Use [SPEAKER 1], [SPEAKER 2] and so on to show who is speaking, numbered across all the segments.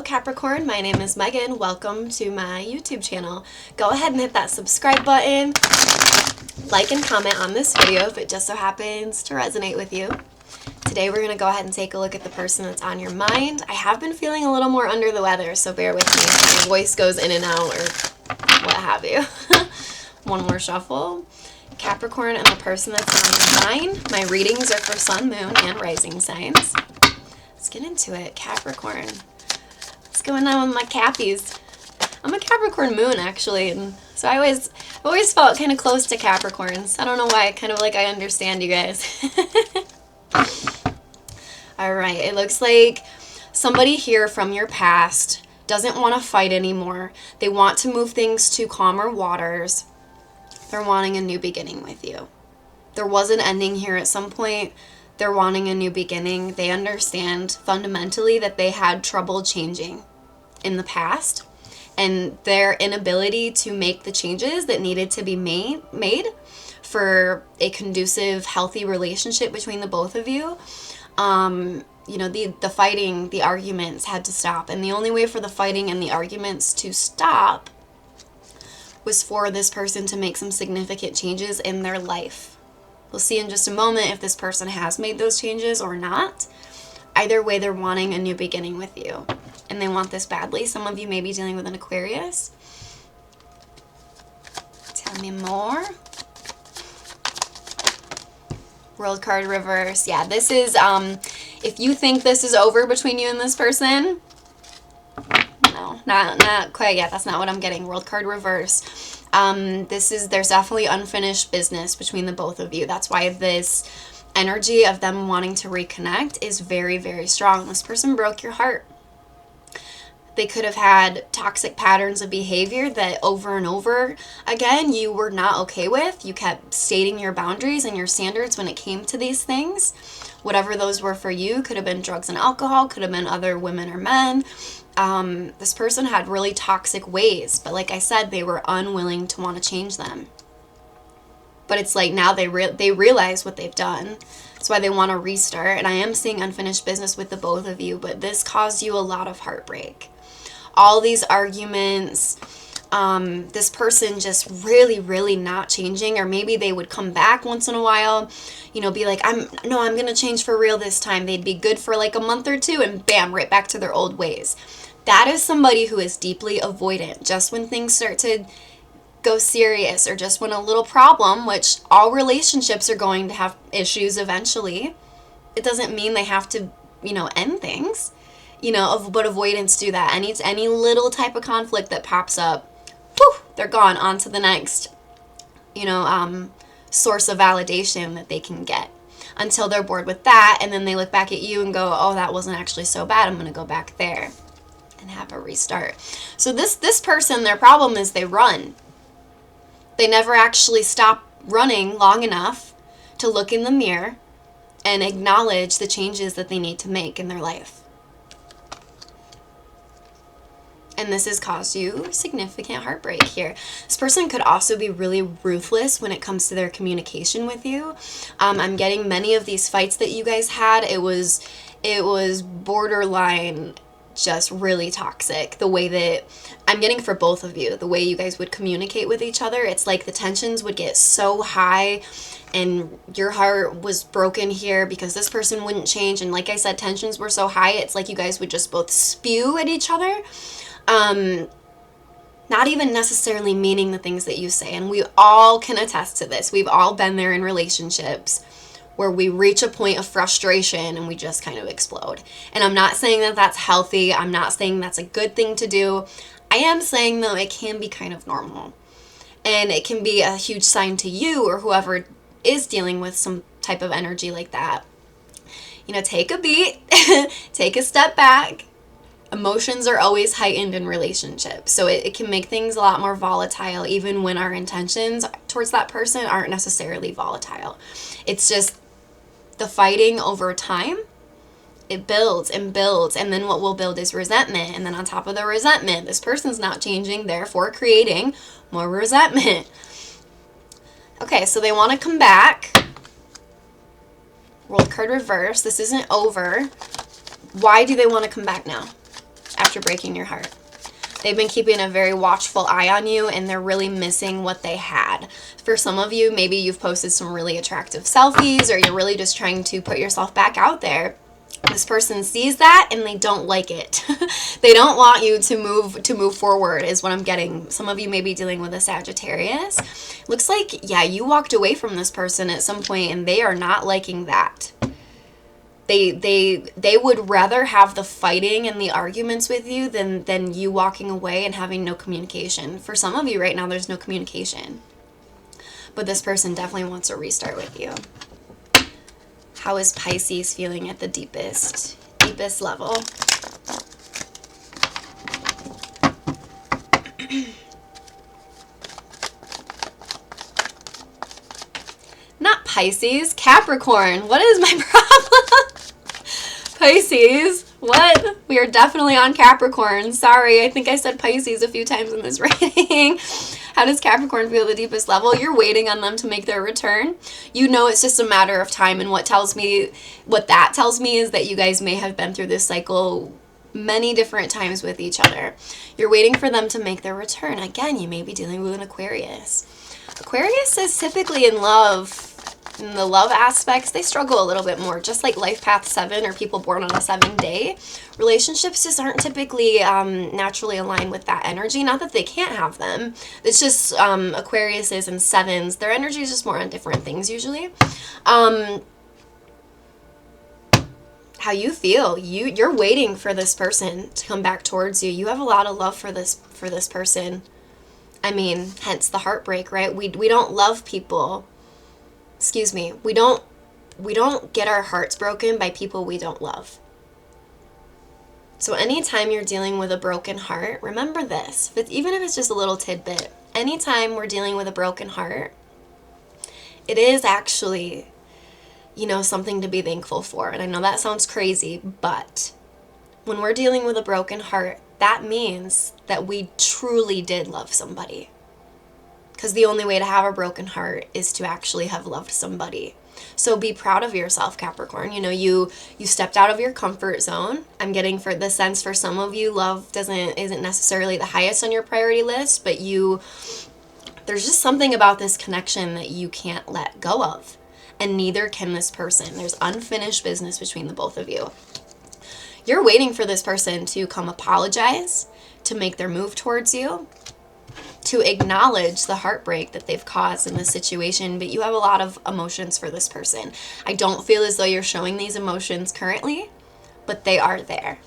[SPEAKER 1] Hello Capricorn, my name is Megan. Welcome to my YouTube channel. Go ahead and hit that subscribe button, like and comment on this video if it just so happens to resonate with you. Today we're going to go ahead and take a look at the person that's on your mind. I have been feeling a little more under the weather, so bear with me if my voice goes in and out or what have you. One more shuffle. Capricorn and the person that's on your mind. My readings are for Sun, Moon, and Rising signs. Let's get into it. Capricorn. What's going on with my Cappies? I'm a Capricorn moon, actually, and so I've always felt kind of close to Capricorns. I don't know why, kind of like I understand you guys. Alright, it looks like somebody here from your past doesn't want to fight anymore. They want to move things to calmer waters. They're wanting a new beginning with you. There was an ending here at some point. They're wanting a new beginning. They understand fundamentally that they had trouble changing in the past, and their inability to make the changes that needed to be made for a conducive, healthy relationship between the both of you. You know, the fighting, the arguments had to stop, and the only way for the fighting and the arguments to stop was for this person to make some significant changes in their life. We'll see in just a moment if this person has made those changes or not. Either way, they're wanting a new beginning with you. And they want this badly. Some of you may be dealing with an Aquarius. Tell me more. World card reverse. Yeah, this is, if you think this is over between you and this person, no, not quite yet. That's not what I'm getting. World card reverse. There's definitely unfinished business between the both of you. That's why this energy of them wanting to reconnect is very, very strong. This person broke your heart. They could have had toxic patterns of behavior that over and over again you were not okay with. You kept stating your boundaries and your standards when it came to these things. Whatever those were for you, could have been drugs and alcohol, could have been other women or men. This person had really toxic ways, but like I said, they were unwilling to want to change them. But it's like now they realize what they've done. That's why they want to restart. And I am seeing unfinished business with the both of you, but this caused you a lot of heartbreak. All these arguments, this person just really not changing, or maybe they would come back once in a while, you know, be like, I'm going to change for real this time. They'd be good for like a month or two and bam, right back to their old ways. That is somebody who is deeply avoidant. Just when things start to go serious, or just when a little problem, which all relationships are going to have issues eventually, it doesn't mean they have to, you know, end things, you know, but avoidance do that. Any little type of conflict that pops up, whew, they're gone on to the next, you know, source of validation that they can get until they're bored with that, and then they look back at you and go, oh, that wasn't actually so bad, I'm going to go back there and have a restart. So this person, their problem is they run. They never actually stop running long enough to look in the mirror and acknowledge the changes that they need to make in their life. And this has caused you significant heartbreak here. This person could also be really ruthless when it comes to their communication with you. I'm getting many of these fights that you guys had. It was borderline just really toxic. The way that I'm getting for both of you, the way you guys would communicate with each other, it's like the tensions would get so high and your heart was broken here because this person wouldn't change. And like I said, tensions were so high, it's like you guys would just both spew at each other. Not even necessarily meaning the things that you say. And we all can attest to this. We've all been there in relationships where we reach a point of frustration and we just kind of explode. And I'm not saying that that's healthy. I'm not saying that's a good thing to do. I am saying, though, it can be kind of normal. And it can be a huge sign to you or whoever is dealing with some type of energy like that. You know, take a beat, take a step back. Emotions are always heightened in relationships. So it can make things a lot more volatile, even when our intentions towards that person aren't necessarily volatile. It's just the fighting over time, it builds and builds, and then what will build is resentment. And then on top of the resentment, this person's not changing, therefore creating more resentment. Okay, so they want to come back. World card reverse. This isn't over. Why do they want to come back now? after breaking your heart. They've been keeping a very watchful eye on you, and they're really missing what they had. For some of you, maybe you've posted some really attractive selfies, or you're really just trying to put yourself back out there. This person sees that and they don't like it. They don't want you to move forward is what I'm getting. Some of you may be dealing with a Sagittarius. Looks like, yeah, you walked away from this person at some point and they are not liking that. They would rather have the fighting and the arguments with you than you walking away and having no communication. For some of you right now, there's no communication. But this person definitely wants a restart with you. How is Pisces feeling at the deepest level? Not Pisces, Capricorn. What is my problem? Pisces, what? We are definitely on Capricorn. Sorry, I think I said Pisces a few times in this reading. How does Capricorn feel at the deepest level? You're waiting on them to make their return. You know it's just a matter of time, and what that tells me is that you guys may have been through this cycle many different times with each other. You're waiting for them to make their return. Again, you may be dealing with an Aquarius. Aquarius is typically in love. In the love aspects, they struggle a little bit more. Just like life path 7 or people born on a 7-day, relationships just aren't typically naturally aligned with that energy. Not that they can't have them. It's just Aquariuses and 7s. Their energy is just more on different things usually. How you feel? You're waiting for this person to come back towards you. You have a lot of love for this person. I mean, hence the heartbreak, right? We don't love people. Excuse me, we don't get our hearts broken by people we don't love. So anytime you're dealing with a broken heart, remember this, even if it's just a little tidbit, anytime we're dealing with a broken heart, it is actually, something to be thankful for. And I know that sounds crazy, but when we're dealing with a broken heart, that means that we truly did love somebody. Because the only way to have a broken heart is to actually have loved somebody. So be proud of yourself, Capricorn. You stepped out of your comfort zone. I'm getting for the sense for some of you, love isn't necessarily the highest on your priority list, but there's just something about this connection that you can't let go of. And neither can this person. There's unfinished business between the both of you. You're waiting for this person to come apologize, to make their move towards you, to acknowledge the heartbreak that they've caused in this situation, but you have a lot of emotions for this person. I don't feel as though you're showing these emotions currently, but they are there.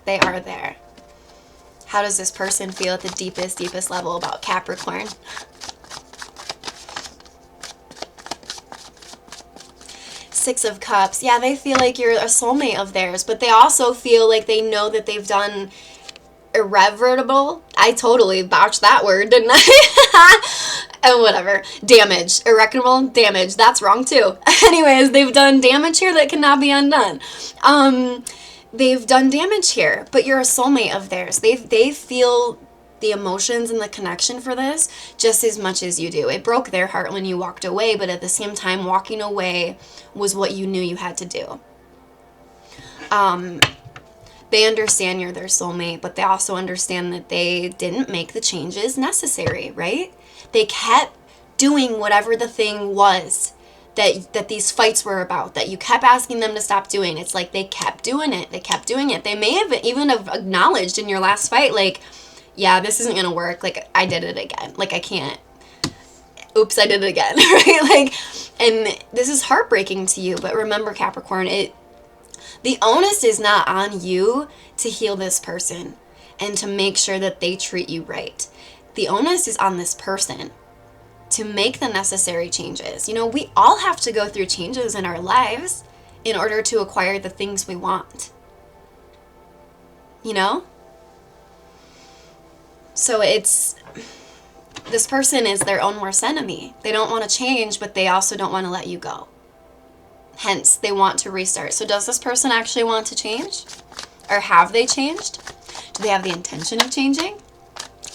[SPEAKER 1] They are there. How does this person feel at the deepest level about Capricorn? Six of Cups. Yeah, they feel like you're a soulmate of theirs, but they also feel like they know that they've done irreparable. I totally botched that word, didn't I? And whatever. Damage. Irreparable damage. That's wrong too. Anyways, they've done damage here that cannot be undone. They've done damage here, but you're a soulmate of theirs. They feel the emotions and the connection for this just as much as you do. It broke their heart when you walked away, but at the same time, walking away was what you knew you had to do. They understand you're their soulmate, but they also understand that they didn't make the changes necessary, right? They kept doing whatever the thing was that these fights were about, that you kept asking them to stop doing. It's like they kept doing it. They kept doing it. They may have even acknowledged in your last fight, like, yeah, this isn't going to work. Like, I did it again. Like, I can't. Oops, I did it again, right? And this is heartbreaking to you, but remember, Capricorn, the onus is not on you to heal this person and to make sure that they treat you right. The onus is on this person to make the necessary changes. We all have to go through changes in our lives in order to acquire the things we want. So this person is their own worst enemy. They don't want to change, but they also don't want to let you go. Hence, they want to restart. So does this person actually want to change? Or have they changed? Do they have the intention of changing?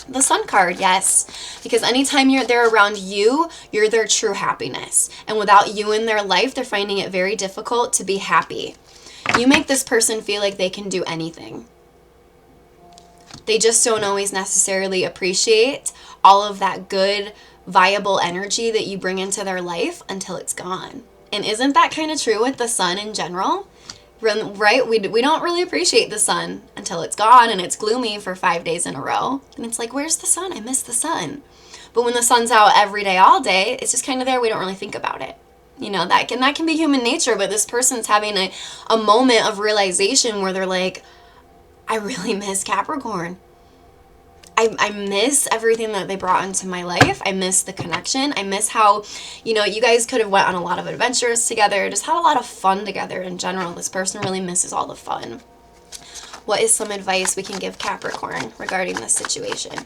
[SPEAKER 1] The Sun card, yes. Because anytime they're around you, you're their true happiness. And without you in their life, they're finding it very difficult to be happy. You make this person feel like they can do anything. They just don't always necessarily appreciate all of that good, viable energy that you bring into their life until it's gone. And isn't that kind of true with the sun in general? Right? We don't really appreciate the sun until it's gone and it's gloomy for 5 days in a row. And it's like, where's the sun? I miss the sun. But when the sun's out every day, all day, it's just kind of there. We don't really think about it. You know, that can be human nature, but this person's having a moment of realization where they're like, I really miss Capricorn. I miss everything that they brought into my life. I miss the connection. I miss how, you know, you guys could have went on a lot of adventures together, just had a lot of fun together in general. This person really misses all the fun. What is some advice we can give Capricorn regarding this situation?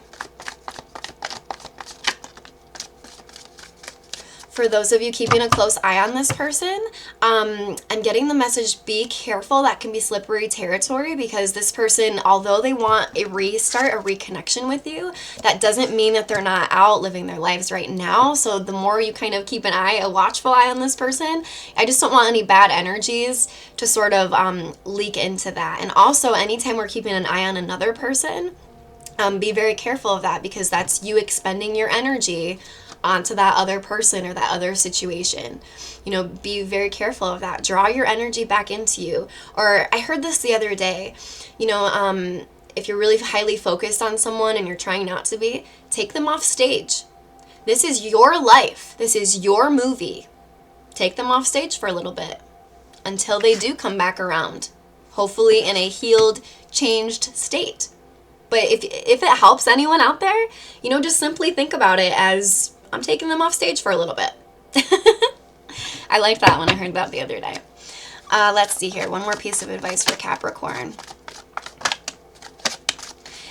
[SPEAKER 1] For those of you keeping a close eye on this person, I'm getting the message, be careful. That can be slippery territory, because this person, although they want a restart, a reconnection with you, that doesn't mean that they're not out living their lives right now. So the more you kind of keep a watchful eye on this person, I just don't want any bad energies to sort of leak into that. And also, anytime we're keeping an eye on another person, be very careful of that, because that's you expending your energy onto that other person or that other situation. You know, be very careful of that. Draw your energy back into you. Or I heard this the other day, you know, if you're really highly focused on someone and you're trying not to be, take them off stage. This is your life. This is your movie. Take them off stage for a little bit until they do come back around, hopefully in a healed, changed state. But if it helps anyone out there, you know, just simply think about it as, I'm taking them off stage for a little bit. I liked that when I heard that the other day. Let's see here. One more piece of advice for Capricorn.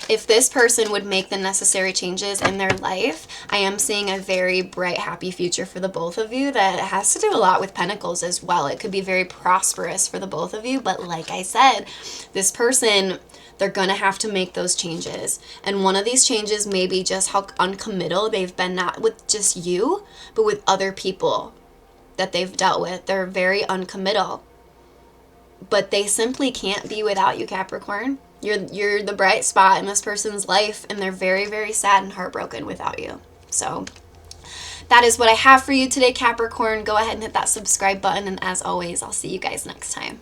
[SPEAKER 1] If this person would make the necessary changes in their life, I am seeing a very bright, happy future for the both of you that has to do a lot with Pentacles as well. It could be very prosperous for the both of you. But like I said, this person, they're going to have to make those changes. And one of these changes may be just how uncommittal they've been, not with just you, but with other people that they've dealt with. They're very uncommittal. But they simply can't be without you, Capricorn. You're the bright spot in this person's life, and they're very, very sad and heartbroken without you. So that is what I have for you today, Capricorn. Go ahead and hit that subscribe button, and as always, I'll see you guys next time.